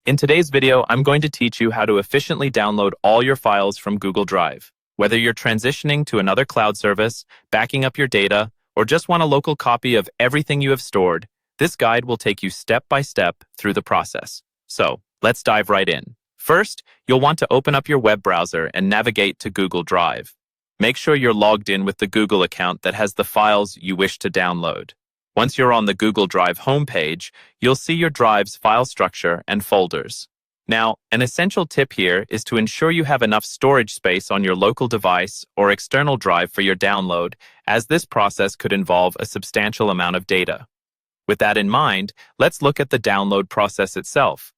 In today's video, I'm going to teach you how to efficiently download all your files from Google Drive. Whether you're transitioning to another cloud service, backing up your data, or just want a local copy of everything you have stored, this guide will take you step by step through the process. So, let's dive right in. First, you'll want to open up your web browser and navigate to Google Drive. Make sure you're logged in with the Google account that has the files you wish to download. Once you're on the Google Drive homepage, you'll see your drive's file structure and folders. Now, an essential tip here is to ensure you have enough storage space on your local device or external drive for your download, as this process could involve a substantial amount of data. With that in mind, let's look at the download process itself.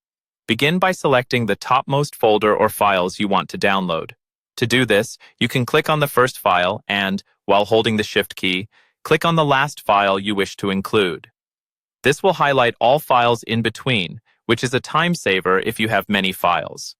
Begin by selecting the topmost folder or files you want to download. To do this, you can click on the first file and, while holding the Shift key, click on the last file you wish to include. This will highlight all files in between, which is a time saver if you have many files.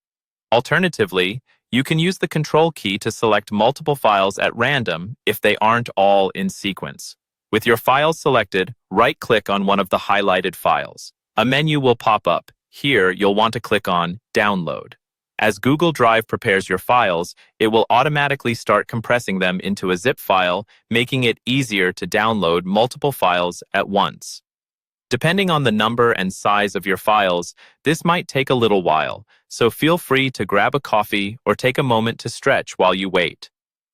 Alternatively, you can use the Control key to select multiple files at random if they aren't all in sequence. With your files selected, right-click on one of the highlighted files. A menu will pop up. Here, you'll want to click on Download. As Google Drive prepares your files, it will automatically start compressing them into a zip file, making it easier to download multiple files at once. Depending on the number and size of your files, this might take a little while, so feel free to grab a coffee or take a moment to stretch while you wait.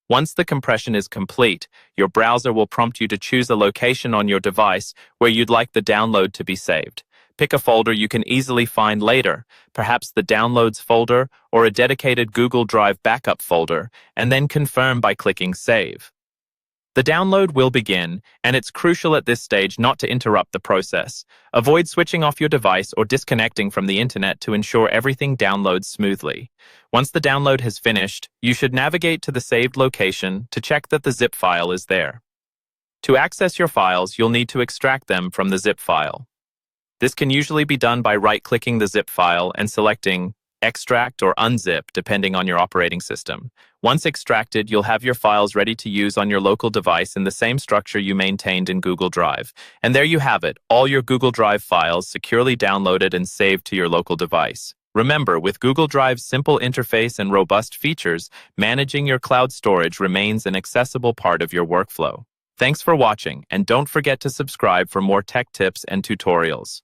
Once the compression is complete, your browser will prompt you to choose a location on your device where you'd like the download to be saved. Pick a folder you can easily find later, perhaps the Downloads folder or a dedicated Google Drive backup folder, and then confirm by clicking Save. The download will begin, and it's crucial at this stage not to interrupt the process. Avoid switching off your device or disconnecting from the internet to ensure everything downloads smoothly. Once the download has finished, you should navigate to the saved location to check that the zip file is there. To access your files, you'll need to extract them from the zip file. This can usually be done by right-clicking the zip file and selecting Extract or Unzip, depending on your operating system. Once extracted, you'll have your files ready to use on your local device in the same structure you maintained in Google Drive. And there you have it, all your Google Drive files securely downloaded and saved to your local device. Remember, with Google Drive's simple interface and robust features, managing your cloud storage remains an accessible part of your workflow. Thanks for watching, and don't forget to subscribe for more tech tips and tutorials.